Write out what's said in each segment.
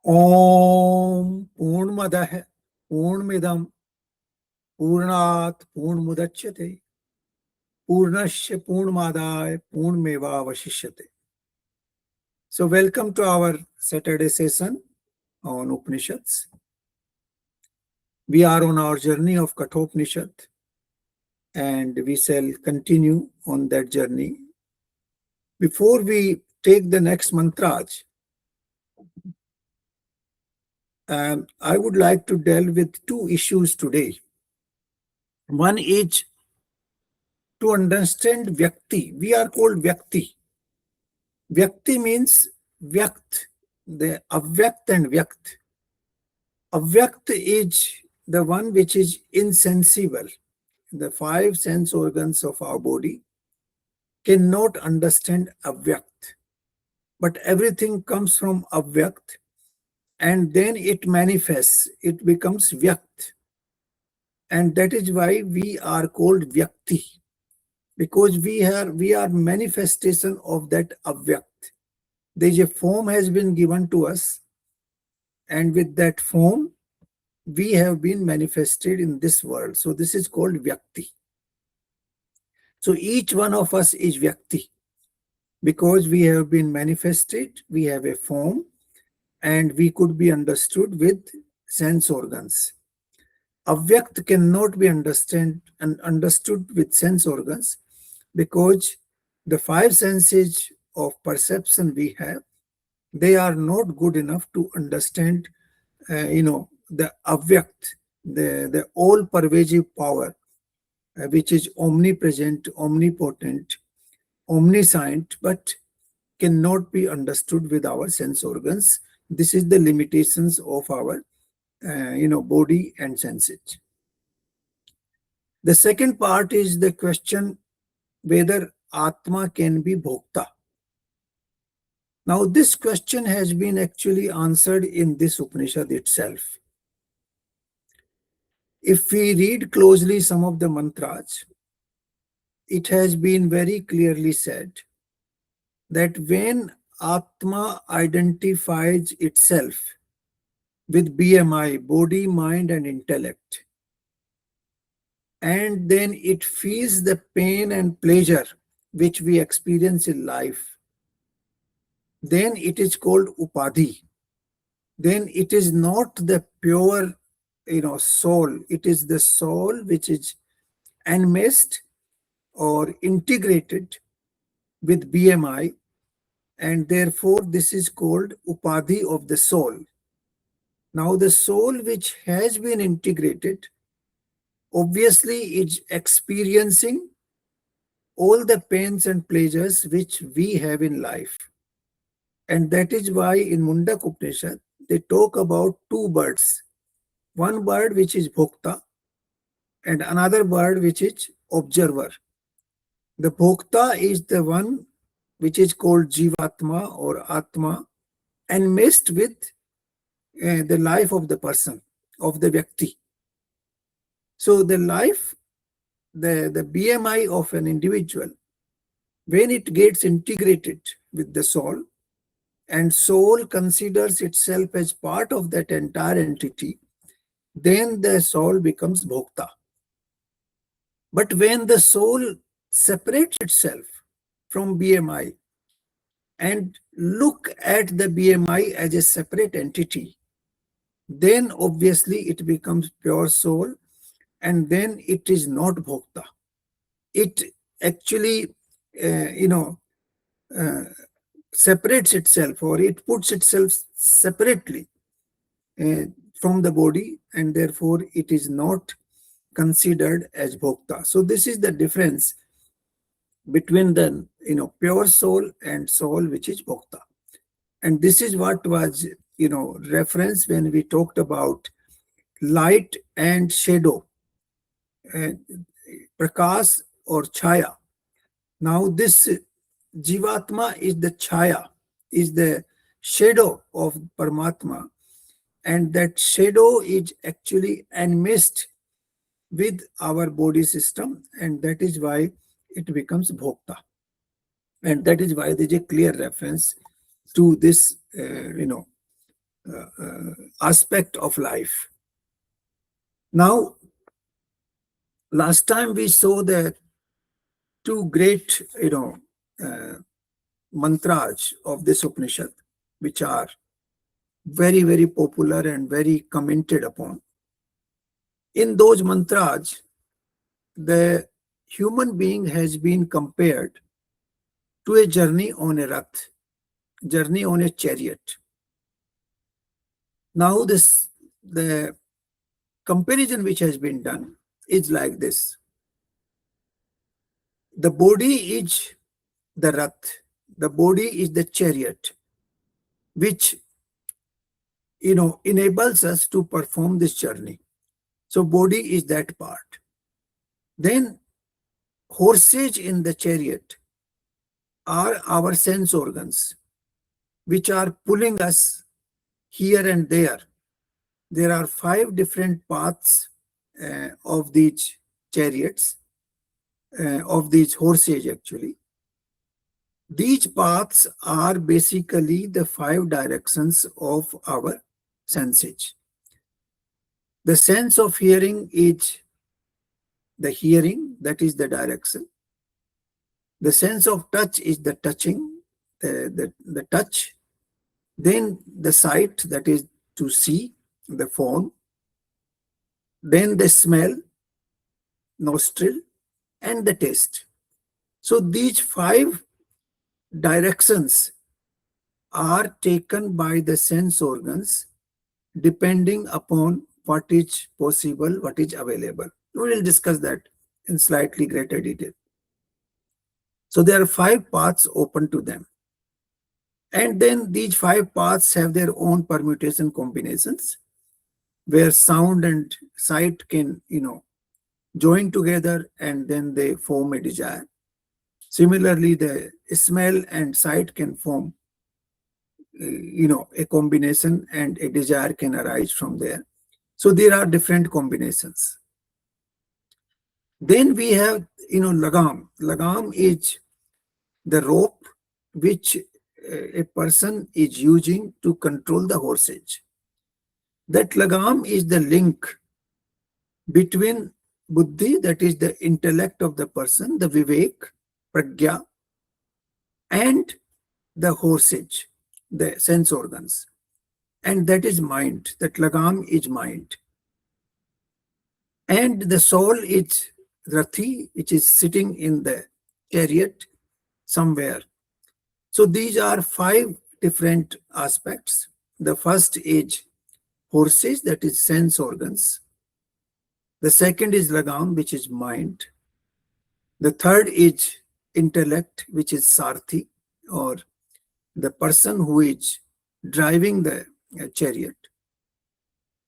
ओम पूर्णमदः पूर्णमिदं पूर्णात् पूर्णमुदच्यते पूर्णस्य पूर्णमादाय पूर्णमेवावशिष्यते. So welcome to our Saturday session on Upanishads. We are on our journey of Kathopanishad and we shall continue on that journey. Before we take the next mantras, I would like to delve with two issues today. One is to understand Vyakti. We are called Vyakti. Vyakti means Vyakt, the Avyakt and Vyakt. Avyakt is the one which is insensible. The five sense organs of our body cannot understand Avyakt. But everything comes from Avyakt and then it manifests, it becomes Vyakt. And that is why we are called Vyakti, because we are manifestation of that Avyakt. There is a form has been given to us, and with that form, we have been manifested in this world. So this is called Vyakti. So each one of us is Vyakti, because we have been manifested, we have a form, and we could be understood with sense organs. Avyakt cannot be understood with sense organs, because the five senses of perception we have, they are not good enough to understand, the Avyakt, the all-pervasive power, which is omnipresent, omnipotent, omniscient, but cannot be understood with our sense organs. This is the limitations of our, body and senses. The second part is the question whether Atma can be Bhokta. Now, this question has been actually answered in this Upanishad itself. If we read closely some of the mantras, it has been very clearly said that when Atma identifies itself with BMI, body, mind, and intellect, and then it feels the pain and pleasure which we experience in life, then it is called Upadhi. Then it is not the pure, soul. It is the soul which is enmeshed or integrated with BMI, and therefore this is called Upadhi of the soul. Now the soul which has been integrated obviously is experiencing all the pains and pleasures which we have in life. And that is why in Mundak Upanishad, they talk about two birds. One bird which is Bhokta and another bird which is observer. The Bhokta is the one which is called Jivatma or Atma, and mixed with the life of the person, of the Vyakti. So the life, the BMI of an individual, when it gets integrated with the soul, and soul considers itself as part of that entire entity, then the soul becomes Bhokta. But when the soul separates itself from BMI and look at the BMI as a separate entity, then obviously it becomes pure soul, and then it is not Bhokta. It actually, separates itself, or it puts itself separately from the body, and therefore it is not considered as Bhokta. So this is the difference between the pure soul and soul which is Bhokta. And this is what was reference when we talked about light and shadow, Prakash or Chaya. Now this Jivatma is the Chaya, is the shadow of Paramatma, and that shadow is actually enmeshed with our body system, and that is why it becomes Bhokta. And that is why there is a clear reference to this, aspect of life. Now, last time we saw the two great, uh, mantras of this Upanishad, which are very, very popular and very commented upon. In those mantras, the human being has been compared to a journey on a rath, journey on a chariot. Now, the comparison which has been done is like this: the body is the rath, the body is the chariot, which enables us to perform this journey. So, body is that part. Then, horses in the chariot are our sense organs, which are pulling us here and there. There are 5 different paths of these chariots, of these horses actually. These paths are basically the 5 directions of our senses. The sense of hearing is the hearing, that is the direction. The sense of touch is the touching, the touch. Then the sight, that is to see, the form. Then the smell, nostril, and the taste. So these 5 directions are taken by the sense organs depending upon what is possible, what is available. We will discuss that in slightly greater detail. So there are 5 paths open to them. And then these 5 paths have their own permutation combinations, where sound and sight can, join together and then they form a desire. Similarly, the smell and sight can form, a combination, and a desire can arise from there. So there are different combinations. Then we have, lagam. Lagam is the rope which a person is using to control the horses. That lagam is the link between buddhi, that is the intellect of the person, the vivek, pragya, and the horses, the sense organs. And that is mind. That lagam is mind. And the soul is rathi, which is sitting in the chariot somewhere. So these are 5 different aspects. The first is horses, that is sense organs. The second is lagam, which is mind. The third is intellect, which is Sarthi, or the person who is driving the chariot.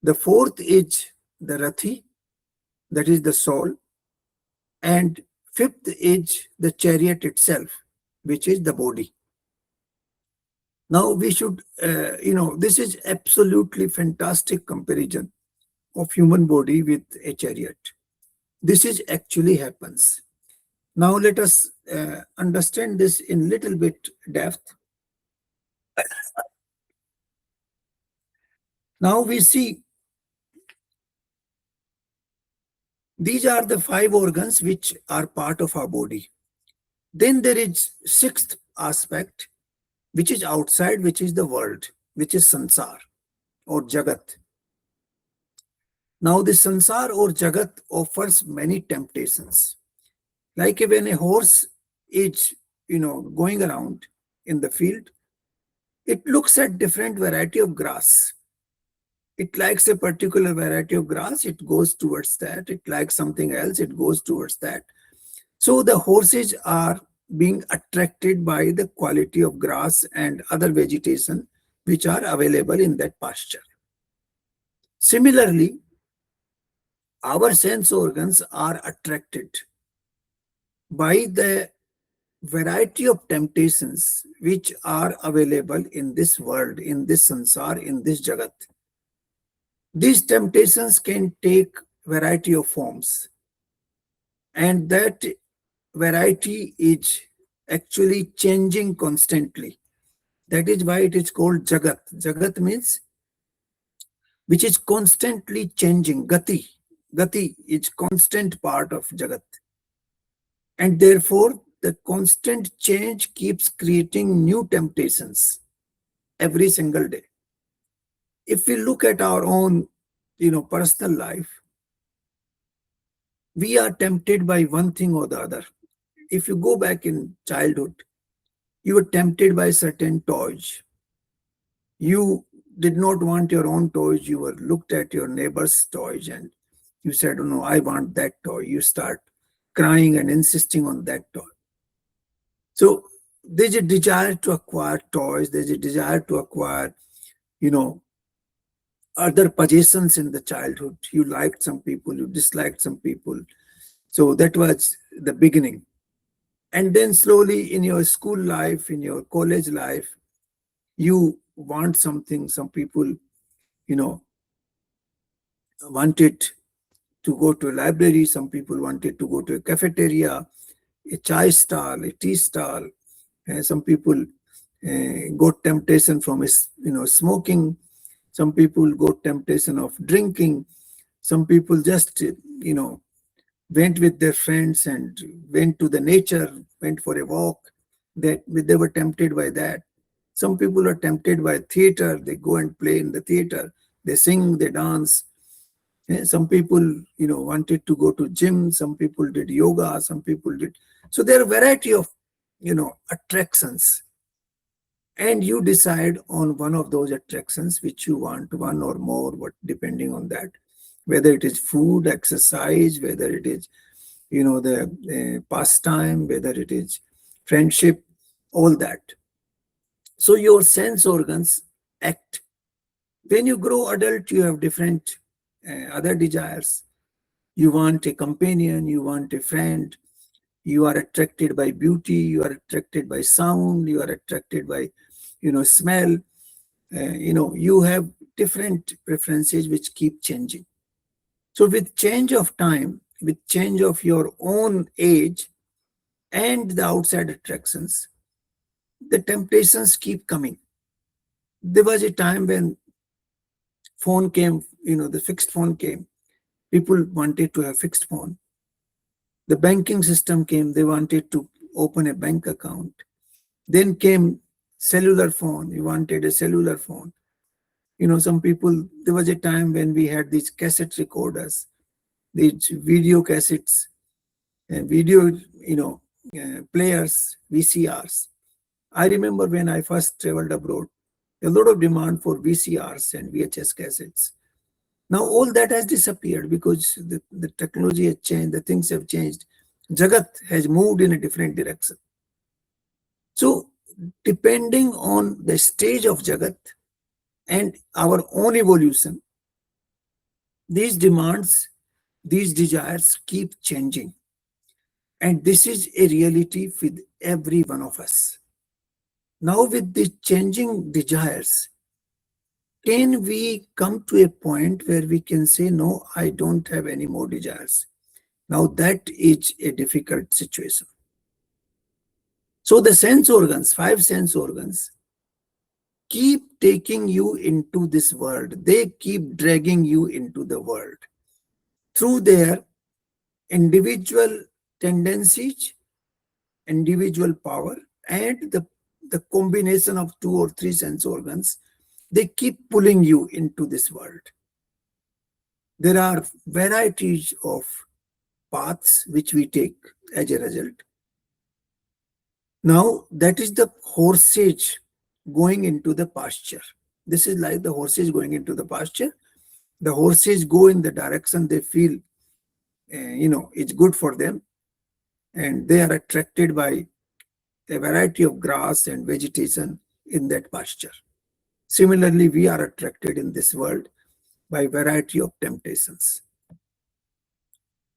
The fourth is the Rathi, that is the soul. And fifth is the chariot itself, which is the body. Now we should, this is absolutely fantastic comparison of human body with a chariot. This is actually happens. Now let us understand this in little bit depth. Now we see these are the 5 organs which are part of our body. Then there is 6th aspect, which is outside, which is the world, which is sansar or jagat. Now the sansar or jagat offers many temptations. Like when a horse is, going around in the field, it looks at different variety of grass. It likes a particular variety of grass, it goes towards that. It likes something else, it goes towards that. So the horses are being attracted by the quality of grass and other vegetation which are available in that pasture. Similarly, our sense organs are attracted by the variety of temptations which are available in this world, in this sansar, in this jagat. These temptations can take variety of forms, and that variety is actually changing constantly. That is why it is called jagat. Jagat means which is constantly changing. Gati is constant part of jagat. And therefore, the constant change keeps creating new temptations every single day. If we look at our own, personal life, we are tempted by one thing or the other. If you go back in childhood, you were tempted by certain toys. You did not want your own toys. You were looked at your neighbor's toys and you said, oh, no, I want that toy. You start crying and insisting on that toy. So there's a desire to acquire toys. There's a desire to acquire, you know, other possessions in the childhood. You liked some people, you disliked some people. So that was the beginning. And then slowly in your school life, in your college life, you want something. Some people, wanted to go to a library. Some people wanted to go to a cafeteria, a chai stall, a tea stall. Some people got temptation from, smoking. Some people got temptation of drinking. Some people just, went with their friends and went to the nature, went for a walk. That they were tempted by that. Some people are tempted by theater. They go and play in the theater. They sing, they dance. Some people, wanted to go to gym. Some people did yoga. Some people did. So there are a variety of, attractions. And you decide on one of those attractions which you want, one or more, but depending on that, whether it is food, exercise, whether it is, the pastime, whether it is friendship, all that. So your sense organs act. When you grow adult, you have different other desires. You want a companion, you want a friend, you are attracted by beauty, you are attracted by sound, you are attracted by, smell. You have different preferences which keep changing. So with change of time, with change of your own age and the outside attractions, the temptations keep coming. There was a time when phone came, the fixed phone came. People wanted to have fixed phone. The banking system came, they wanted to open a bank account. Then came cellular phone, you wanted a cellular phone. Some people, there was a time when we had these cassette recorders, these video cassettes, video, players, VCRs. I remember when I first traveled abroad, a lot of demand for VCRs and VHS cassettes. Now all that has disappeared because the technology has changed, the things have changed. Jagat has moved in a different direction. So depending on the stage of Jagat and our own evolution, these demands, these desires keep changing. And this is a reality with every one of us. Now with the changing desires, can we come to a point where we can say, no, I don't have any more desires? Now that is a difficult situation. So the sense organs, 5 sense organs, keep taking you into this world. They keep dragging you into the world through their individual tendencies, individual power, and the combination of 2 or 3 sense organs. They keep pulling you into this world. There are varieties of paths which we take as a result. Now, that is the horses going into the pasture. This is like the horses going into the pasture. The horses go in the direction they feel, it's good for them. And they are attracted by a variety of grass and vegetation in that pasture. Similarly, we are attracted in this world by variety of temptations.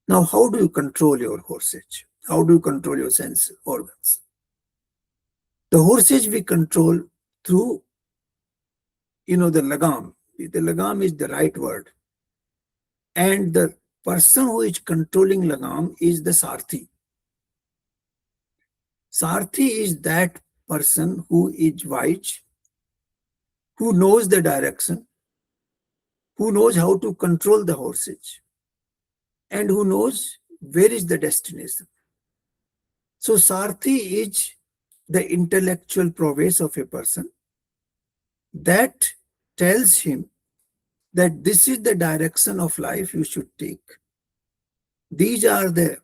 Now, how do you control your horses? How do you control your sense organs? The horses we control through, the lagam. The lagam is the right word. And the person who is controlling lagam is the Sarthi. Sarthi is that person who is wise, who knows the direction, who knows how to control the horses, and who knows where is the destination. So Sarthi is the intellectual prowess of a person that tells him that this is the direction of life you should take. These are the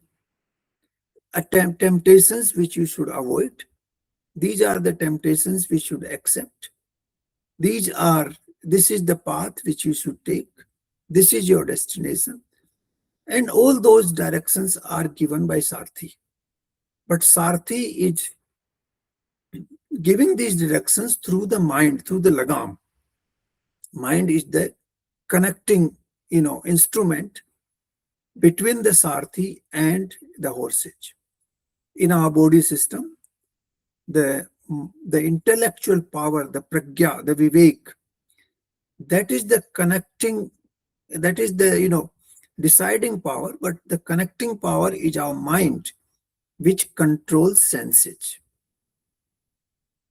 temptations which you should avoid. These are the temptations we should accept. This is the path which you should take. This is your destination. And all those directions are given by Sarthi. But Sarthi is giving these directions through the mind, through the Lagam. Mind is the connecting, instrument between the Sarthi and the horses. In our body system, the intellectual power, the pragya, the vivek, that is the connecting, that is the deciding power, but the connecting power is our mind, which controls senses.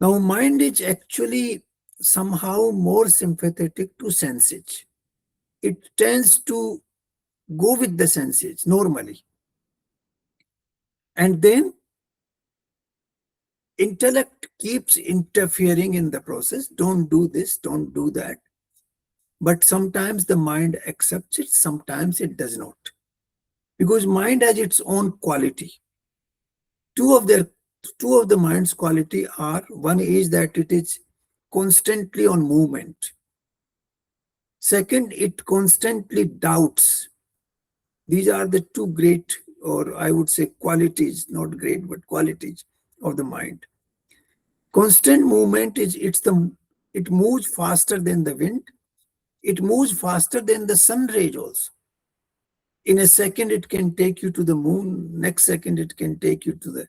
Now, mind is actually somehow more sympathetic to senses. It tends to go with the senses normally. And then intellect keeps interfering in the process. Don't do this, don't do that. But sometimes the mind accepts it, sometimes it does not. Because mind has its own quality. Two of the mind's quality are, one is that it is constantly on movement. Second, it constantly doubts. These are the two great, or I would say qualities, not great, but qualities of the mind. Constant movement it moves faster than the wind. It moves faster than the sun rays also. In a second, it can take you to the moon. Next second, it can take you to the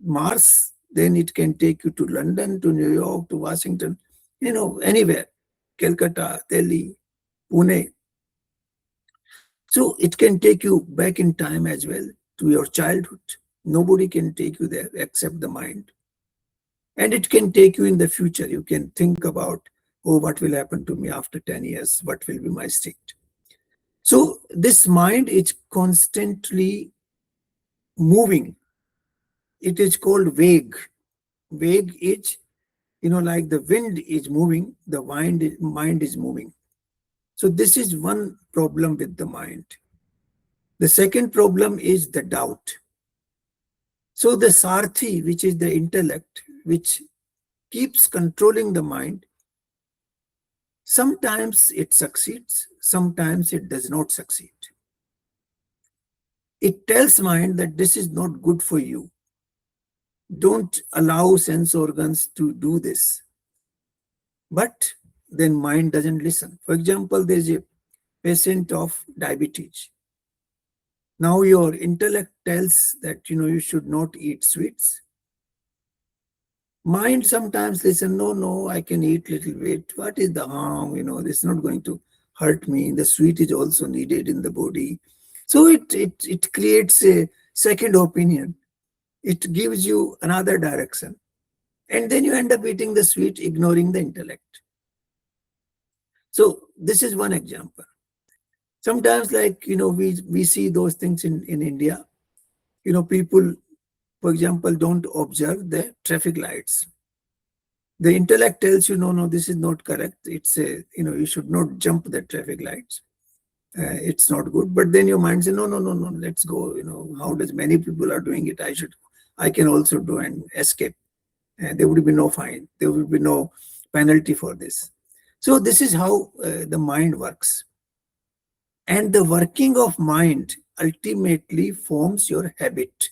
Mars. Then it can take you to London, to New York, to Washington, anywhere, Calcutta, Delhi, Pune. So it can take you back in time as well to your childhood. Nobody can take you there except the mind. And it can take you in the future. You can think about, what will happen to me after 10 years? What will be my state? So this mind is constantly moving. It is called vague. Vague is, like the wind is moving, the mind is moving. So this is one problem with the mind. The second problem is the doubt. So the Sarthi, which is the intellect, which keeps controlling the mind, sometimes it succeeds, sometimes it does not succeed. It tells mind that this is not good for you. Don't allow sense organs to do this. But then mind doesn't listen. For example, there's a patient of diabetes. Now your intellect tells that you should not eat sweets. Mind sometimes listen, no, I can eat little bit. What is the harm? This is not going to hurt me. The sweet is also needed in the body. So it creates a second opinion. It gives you another direction. And then you end up eating the sweet, ignoring the intellect. So this is one example. Sometimes, we see those things in India. People, for example, don't observe the traffic lights. The intellect tells you, no, this is not correct. It's you should not jump the traffic lights. It's not good. But then your mind says, no, let's go. How does many people are doing it? I can also do and escape. There would be no fine. There would be no penalty for this. So this is how the mind works. And the working of mind ultimately forms your habit.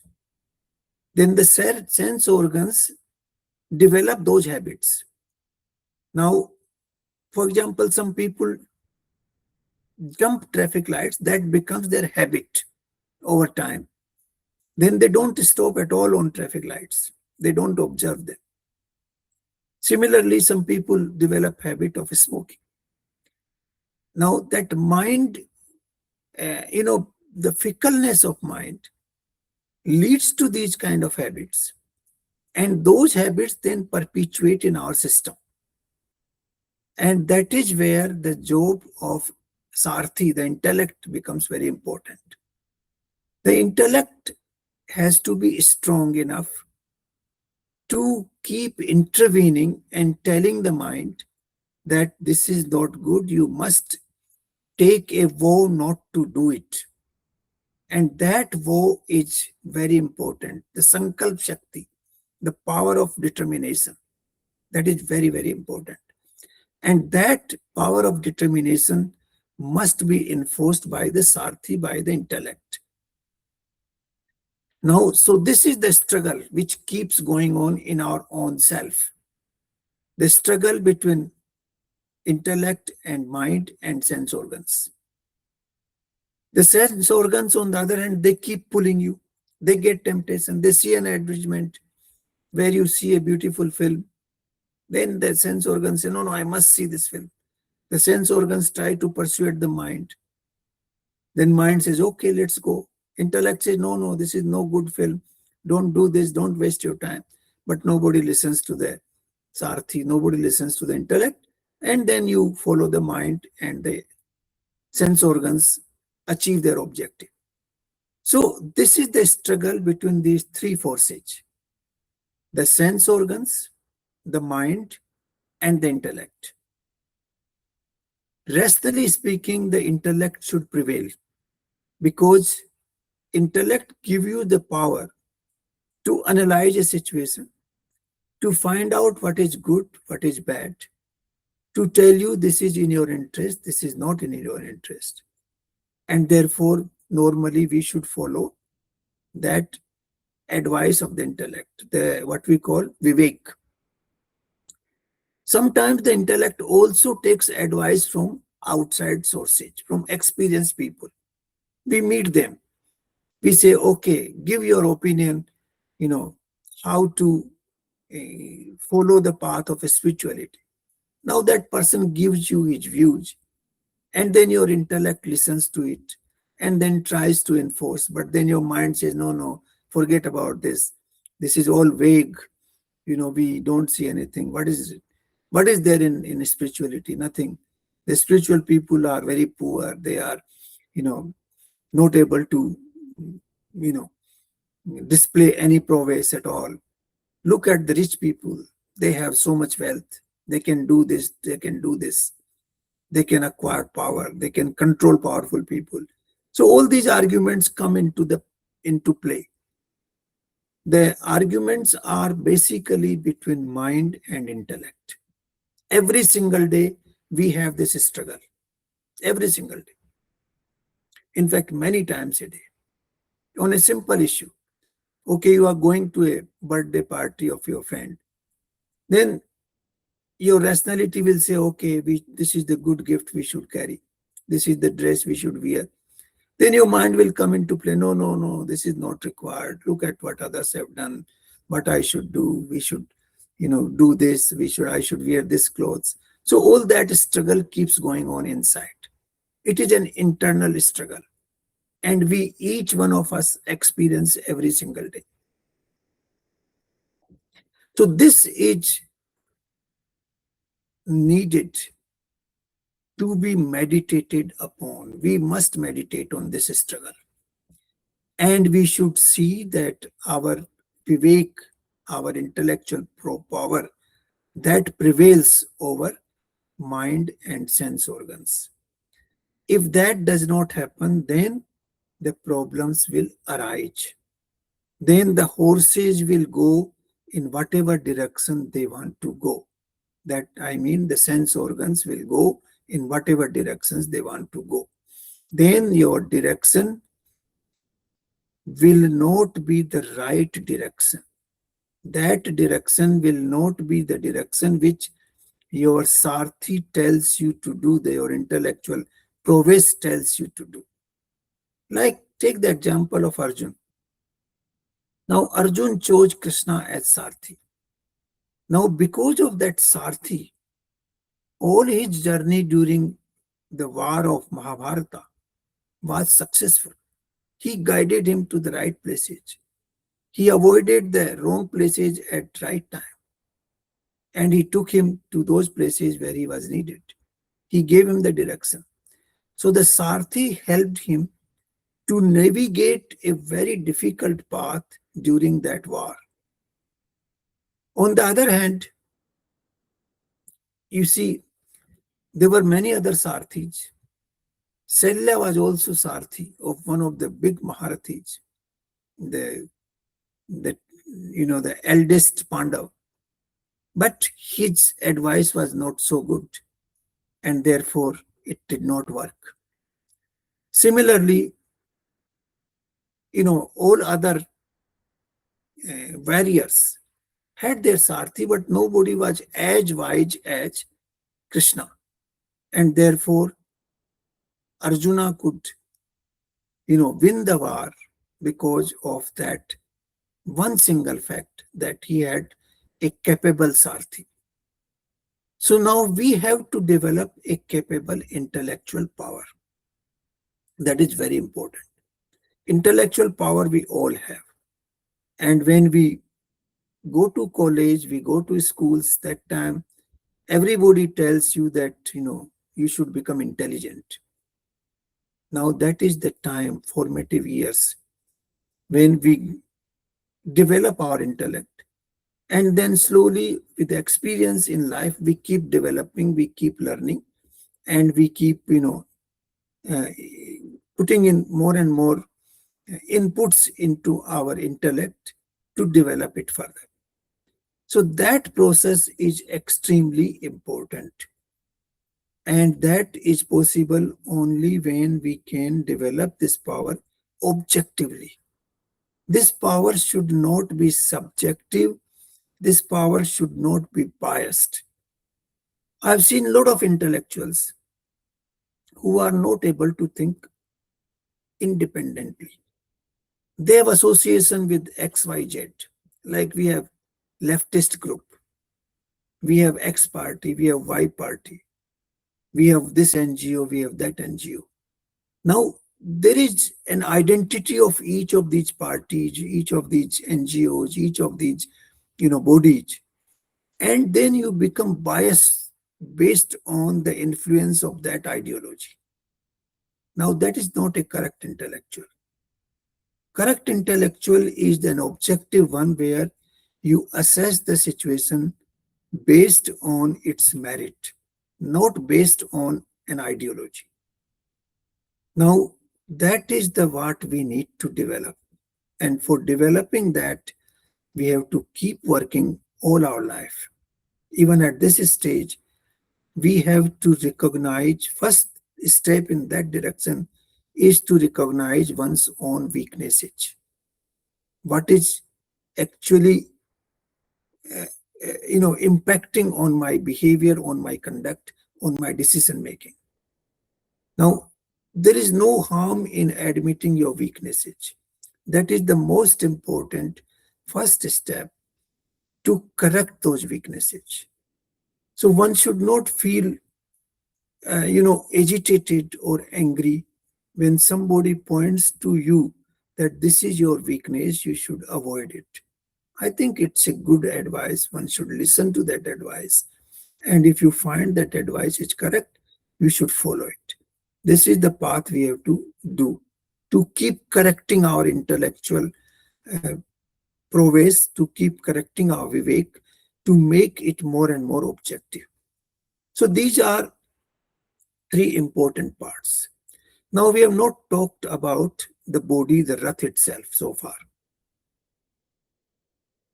Then the sense organs develop those habits. Now, for example, some people jump traffic lights, that becomes their habit over time. Then they don't stop at all on traffic lights. They don't observe them. Similarly, some people develop habit of smoking. Now that mind, the fickleness of mind leads to these kind of habits. And those habits then perpetuate in our system. And that is where the job of Sarthi, the intellect, becomes very important. The intellect has to be strong enough to keep intervening and telling the mind that this is not good, you must take a vow not to do it. And that vow is very important. The Sankalp Shakti, the power of determination, that is very, very important. And that power of determination must be enforced by the Sarthi, by the intellect. Now, so this is the struggle which keeps going on in our own self. The struggle between intellect and mind and sense organs. The sense organs, on the other hand, they keep pulling you. They get temptation. They see an advertisement where you see a beautiful film. Then the sense organs say, no, no, I must see this film. The sense organs try to persuade the mind. Then mind says, okay, let's go. Intellect says, no, no, this is no good film. Don't do this. Don't waste your time. But nobody listens to the Sarthi. Nobody listens to the intellect. And then you follow the mind and the sense organs achieve their objective. So this is the struggle between these three forces: the sense organs, the mind, and the intellect. Rationally speaking, the intellect should prevail because intellect gives you the power to analyze a situation, to find out what is good, what is bad, to tell you this is in your interest, this is not in your interest. And therefore, normally we should follow that advice of the intellect, the what we call vivek. Sometimes the intellect also takes advice from outside sources, from experienced people. We meet them. We say, okay, give your opinion, how to follow the path of spirituality. Now that person gives you his views, and then your intellect listens to it and then tries to enforce. But then your mind says, no, no, forget about this. This is all vague. We don't see anything. What is it? What is there in spirituality? Nothing. The spiritual people are very poor. They are, not able to, you know, display any prowess at all. Look at the rich people. They have so much wealth. They can do this. They can do this. They can acquire power. They can control powerful people. So all these arguments come into play. The arguments are basically between mind and intellect. Every single day, we have this struggle. Every single day. In fact, many times a day. On a simple issue. Okay, you are going to a birthday party of your friend. Then your rationality will say, okay, this is the good gift we should carry. This is the dress we should wear. Then your mind will come into play. No, no, no, this is not required. Look at what others have done, what I should do. We should, do this. I should wear this clothes. So all that struggle keeps going on inside. It is an internal struggle. And each one of us experience every single day. So this is needed to be meditated upon. We must meditate on this struggle. And we should see that our vivek, our intellectual power, that prevails over mind and sense organs. If that does not happen, then the problems will arise. Then the horses will go in whatever direction they want to go. That I mean, the sense organs will go in whatever directions they want to go. Then your direction will not be the right direction. That direction will not be the direction which your Sarthi tells you to do, your intellectual prowess tells you to do. Like, take the example of Arjun. Now, Arjun chose Krishna as Sarthi. Now, because of that Sarthi, all his journey during the war of Mahabharata was successful. He guided him to the right places. He avoided the wrong places at right time. and he took him to those places where he was needed. He gave him the direction. So the Sarthi helped him to navigate a very difficult path during that war. On the other hand, you see, there were many other Sarthis. Sella was also Sarthi of one of the big Maharathis, the, the eldest Pandav. But his advice was not so good, and therefore it did not work. Similarly, all other warriors had their Sarthi, but nobody was as wise as Krishna. And therefore, Arjuna could, win the war because of that one single fact that he had a capable Sarthi. So now we have to develop a capable intellectual power. That is very important. Intellectual power we all have. And when we go to college, we go to schools, that time everybody tells you that, you should become intelligent. Now that is the time, formative years, when we develop our intellect. And then slowly, with the experience in life, we keep developing, we keep learning, and we keep, uh, putting in more and more inputs into our intellect to develop it further. So that process is extremely important. And that is possible only when we can develop this power objectively. This power should not be subjective. This power should not be biased. I've seen a lot of intellectuals who are not able to think independently. They have association with XYZ. Like we have leftist group, we have X party, we have Y party, we have this NGO, we have that NGO. Now, there is an identity of each of these parties, each of these NGOs, each of these, bodies. And then you become biased based on the influence of that ideology. Now, that is not a correct intellectual. Correct intellectual is an objective one where you assess the situation based on its merit, not based on an ideology. Now, that is the what we need to develop. And for developing that, we have to keep working all our life. Even at this stage, we have to recognize, first step in that direction is to recognize one's own weaknesses. What is actually impacting on my behavior, on my conduct, on my decision making. Now, there is no harm in admitting your weaknesses. That is the most important first step to correct those weaknesses. So one should not feel, agitated or angry when somebody points to you that this is your weakness, you should avoid it. I think it's a good advice. One should listen to that advice. And if you find that advice is correct, you should follow it. This is the path we have to do to keep correcting our intellectual uh, prowess, to keep correcting our vivek, to make it more and more objective. So these are three important parts. Now we have not talked about the body, the rath itself so far.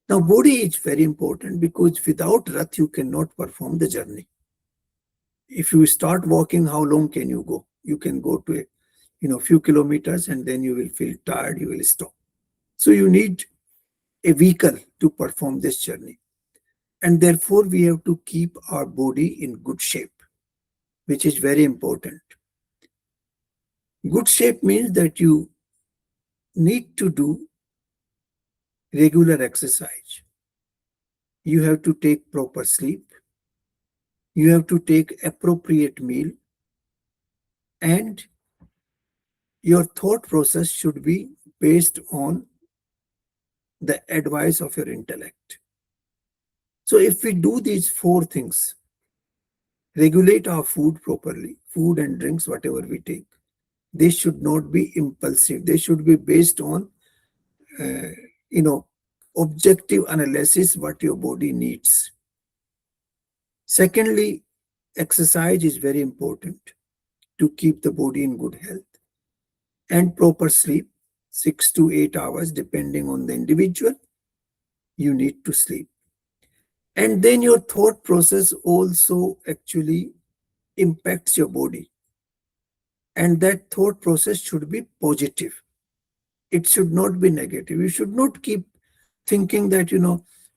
Now body is very important because without rath you cannot perform the journey. If you start walking, how long can you go? You can go to a few kilometers and then you will feel tired, you will stop. So you need a vehicle to perform this journey. And therefore we have to keep our body in good shape, which is very important. Good shape means that you need to do regular exercise. You have to take proper sleep. You have to take appropriate meal. And your thought process should be based on the advice of your intellect. So if we do these four things, regulate our food properly, food and drinks, whatever we take, they should not be impulsive. They should be based on, uh, you know, objective analysis what your body needs. Secondly, exercise is very important to keep the body in good health, and proper sleep, 6 to 8 hours, depending on the individual. You need to sleep. And then your thought process also actually impacts your body. And that thought process should be positive. It should not be negative. You should not keep thinking that,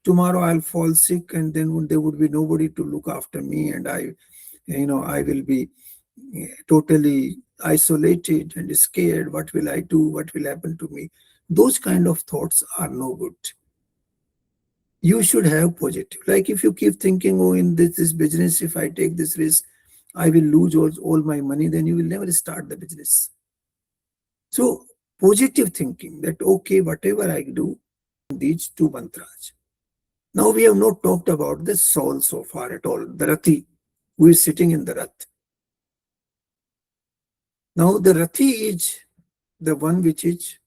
tomorrow I'll fall sick and then there would be nobody to look after me, and I will be totally isolated and scared. What will I do? What will happen to me? Those kind of thoughts are no good. You should have positive. Like if you keep thinking, oh, in this business, if I take this risk, I will lose all my money, then you will never start the business. So positive thinking that, okay, whatever I do, these two mantras. Now we have not talked about the soul so far at all, the Rathi, who is sitting in the Rath. Now the Rathi is the one which is,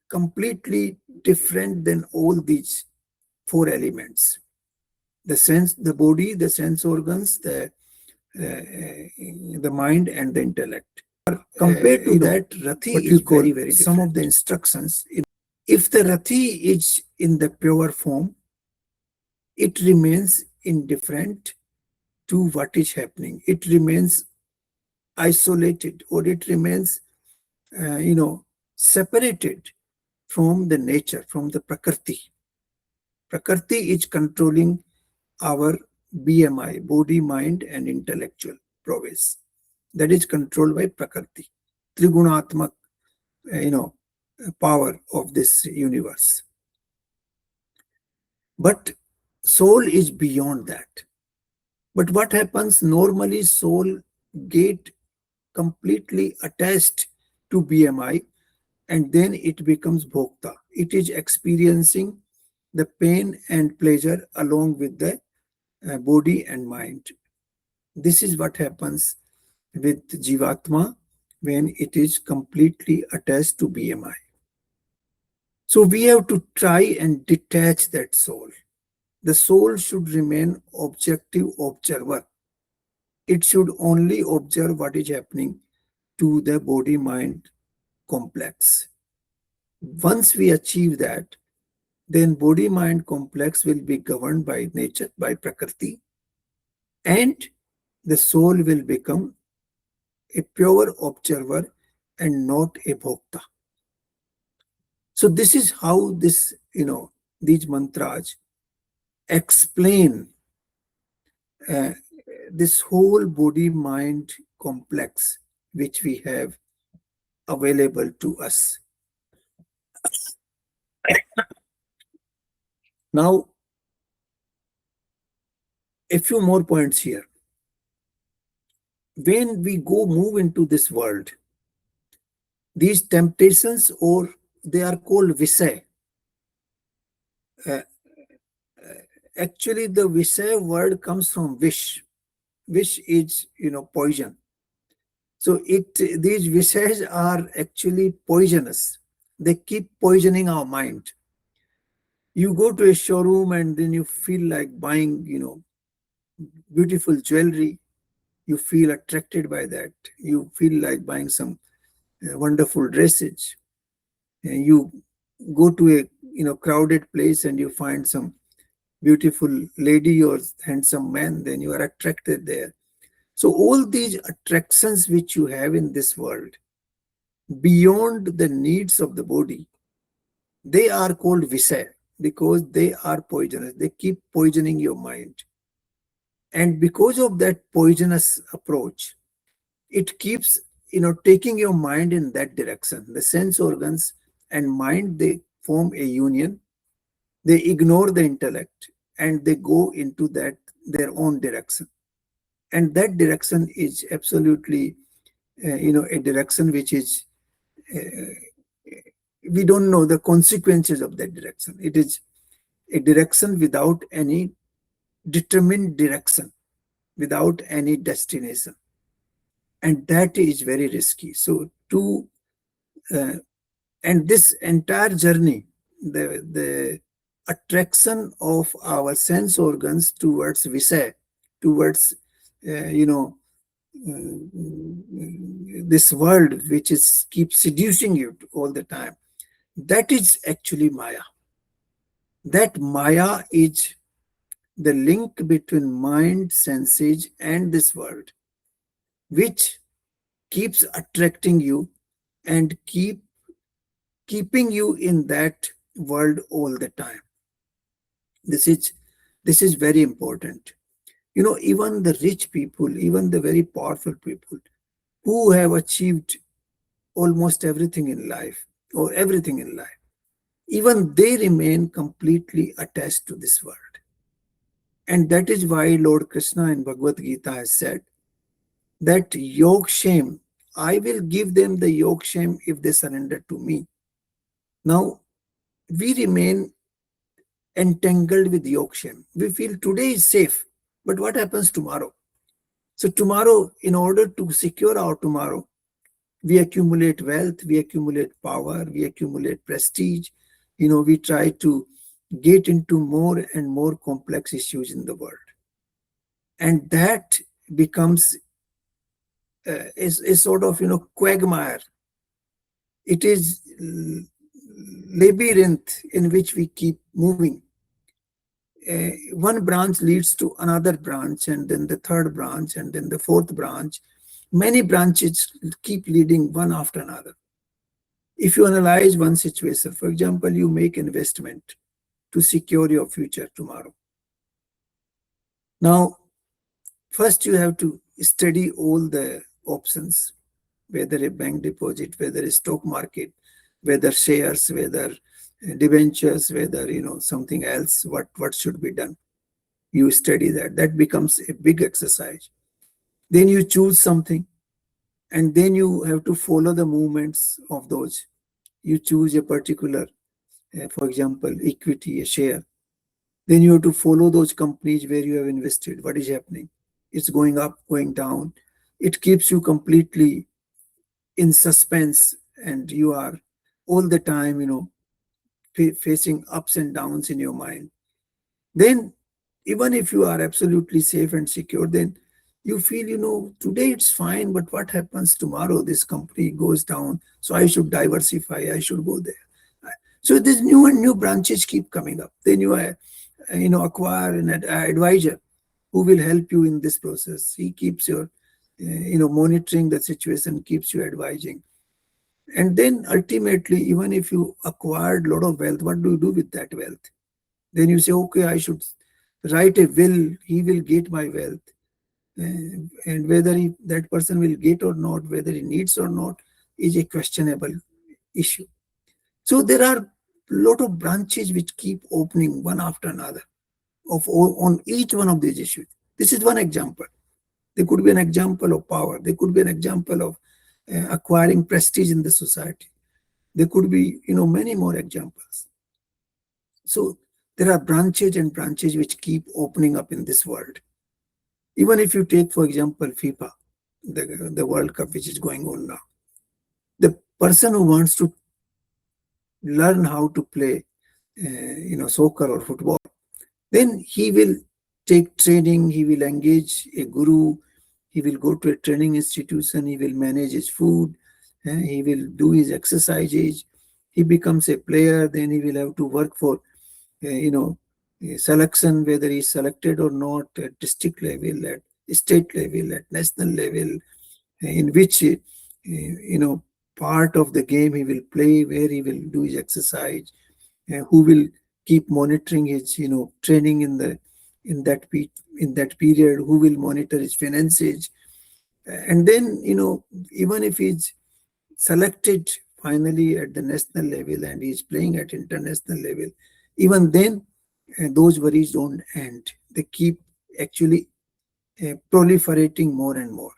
completely different than all these four elements. The sense, the body, the sense organs, the mind and the intellect. Compared to that, Rathi is very, very different. Some of the instructions, if the Rathi is in the pure form, it remains indifferent to what is happening. It remains isolated, or it remains, separated from the nature, from the Prakriti. Prakriti is controlling our BMI, body, mind, and intellectual prowess. That is controlled by Prakriti, Trigunatmak, power of this universe. But soul is beyond that. But what happens normally, soul get completely attached to BMI, and then it becomes bhokta. It is experiencing the pain and pleasure along with the body and mind. This is what happens with Jivatma when it is completely attached to BMI. So we have to try and detach that soul. The soul should remain objective observer. It should only observe what is happening to the body-mind complex. Once we achieve that, then body-mind complex will be governed by nature, by Prakriti, and the soul will become a pure observer and not a bhokta. So this is how these mantras explain this whole body-mind complex which we have available to us. Now, a few more points here. When we move into this world, these temptations, or they are called visay. Actually, the visay word comes from vish. Vish is, poison. So these vishays are actually poisonous. They keep poisoning our mind. You go to a showroom and then you feel like buying, beautiful jewelry. You feel attracted by that. You feel like buying some wonderful dresses. And you go to a crowded place and you find some beautiful lady or handsome man, then you are attracted there. So all these attractions which you have in this world, beyond the needs of the body, they are called visay because they are poisonous. They keep poisoning your mind. And because of that poisonous approach, it keeps, taking your mind in that direction. The sense organs and mind, they form a union. They ignore the intellect and they go into their own direction. And that direction is absolutely, a direction which is we don't know the consequences of that direction. It is a direction without any determined direction, without any destination, and that is very risky. So to uh, and this entire journey, the attraction of our sense organs towards visay, towards uh, you know this world which is keeps seducing you all the time, that is actually maya. That maya is the link between mind, senses, and this world, which keeps attracting you and keeping you in that world all the time. This is this is very important. Even the rich people, even the very powerful people who have achieved almost everything in life or everything in life, even they remain completely attached to this world. And that is why Lord Krishna in Bhagavad Gita has said that yog shame, I will give them the yog shame if they surrender to me. Now, we remain entangled with yog shame. We feel today is safe, but what happens tomorrow? So, tomorrow, in order to secure our tomorrow, we accumulate wealth, we accumulate power, we accumulate prestige. We try to get into more and more complex issues in the world. And that becomes a sort of, quagmire. It is labyrinth in which we keep moving. One branch leads to another branch, and then the third branch, and then the fourth branch. Many branches keep leading one after another. If you analyze one situation, for example, you make investment to secure your future tomorrow. Now, first you have to study all the options, whether a bank deposit, whether a stock market, whether shares, whether debentures, whether something else, what should be done. You study that. That becomes a big exercise. Then you choose something, and then you have to follow the movements of those. You choose a particular, for example, equity, a share. Then you have to follow those companies where you have invested. What is happening? It's going up, going down. It keeps you completely in suspense, and you are all the time, facing ups and downs in your mind. Then, even if you are absolutely safe and secure, then you feel, today it's fine, but what happens tomorrow? This company goes down, so I should diversify, I should go there. So these new and new branches keep coming up. Then acquire an advisor who will help you in this process. He keeps your, monitoring the situation, keeps you advising. And then ultimately, even if you acquired a lot of wealth, what do you do with that wealth? Then you say, okay, I should write a will, he will get my wealth. And whether that person will get or not, whether he needs or not, is a questionable issue. So there are a lot of branches which keep opening one after another on each one of these issues. This is one example. There could be an example of power. There could be an example of acquiring prestige in the society. There could be, many more examples. So there are branches and branches which keep opening up in this world. Even if you take, for example, FIFA, the World Cup which is going on now, the person who wants to learn how to play, soccer or football, then he will take training, he will engage a guru, he will go to a training institution, he will manage his food, he will do his exercises, he becomes a player, then he will have to work for, selection, whether he's selected or not at district level, at state level, at national level, in which, part of the game he will play, where he will do his exercise, who will keep monitoring his training in that in that period, who will monitor his finances. And then even if he's selected finally at the national level and he's playing at international level, even then those worries don't end. They keep actually proliferating more and more.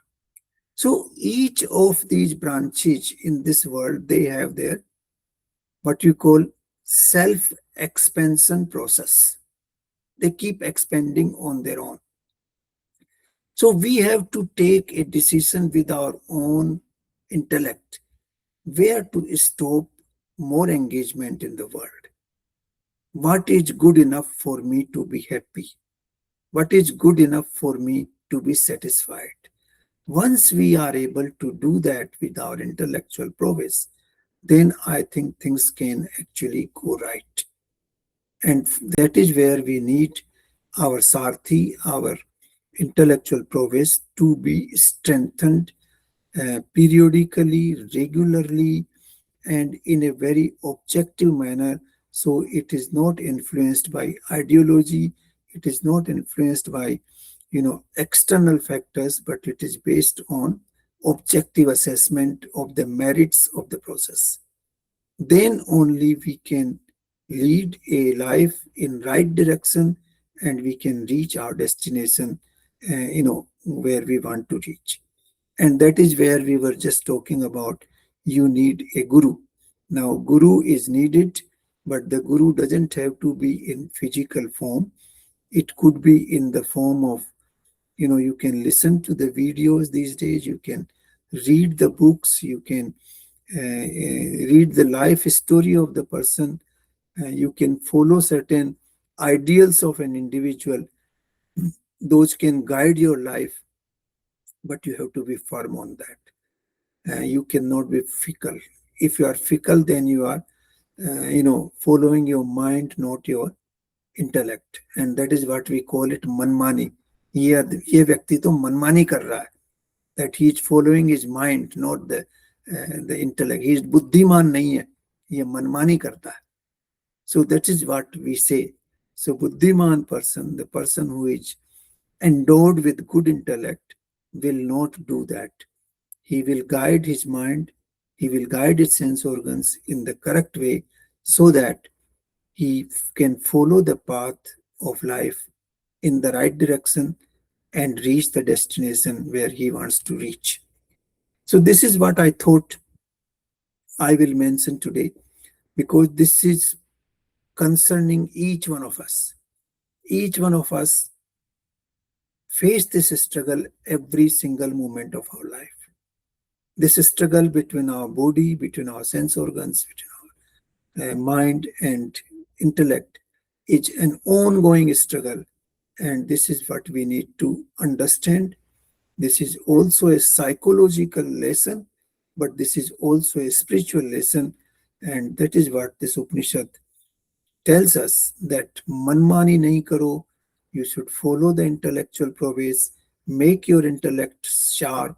So each of these branches in this world, they have their what you call self-expansion process. They keep expanding on their own. So we have to take a decision with our own intellect where to stop more engagement in the world. What is good enough for me to be happy? What is good enough for me to be satisfied? Once we are able to do that with our intellectual prowess, then I think things can actually go right. And that is where we need our Sarthi, our intellectual prowess to be strengthened periodically, regularly, and in a very objective manner. So it is not influenced by ideology, it is not influenced by external factors, but it is based on objective assessment of the merits of the process. Then only we can lead a life in right direction, and we can reach our destination where we want to reach. And that is where we were just talking about. You need a guru. Now guru is needed, but the guru doesn't have to be in physical form. It could be in the form of, you can listen to the videos these days, you can read the books, you can read the life story of the person, you can follow certain ideals of an individual. Those can guide your life, but you have to be firm on that. You cannot be fickle. If you are fickle, then you are following your mind, not your intellect. And that is what we call it manmani. ये व्यक्ति तो मनमानी कर रहा है, that he is following his mind, not the intellect. He is बुद्धिमान नहीं है, ये मनमानी करता है. So that is what we say. So buddhiman person, the person who is endowed with good intellect, will not do that. He will guide his mind, he will guide his sense organs in the correct way so that he can follow the path of life in the right direction and reach the destination where he wants to reach. So this is what I thought I will mention today, because this is concerning each one of us. Each one of us face this struggle every single moment of our life. This struggle between our body, between our sense organs, between our mind and intellect is an ongoing struggle. And this is what we need to understand. This is also a psychological lesson, but this is also a spiritual lesson. And that is what this Upanishad tells us, that manmani nahi karo. You should follow the intellectual prowess, make your intellect sharp,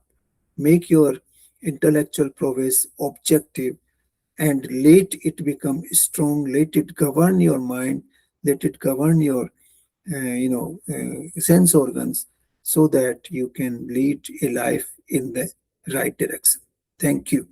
make your intellectual prowess objective, and let it become strong, let it govern your mind, let it govern your sense organs, so that you can lead a life in the right direction. Thank you.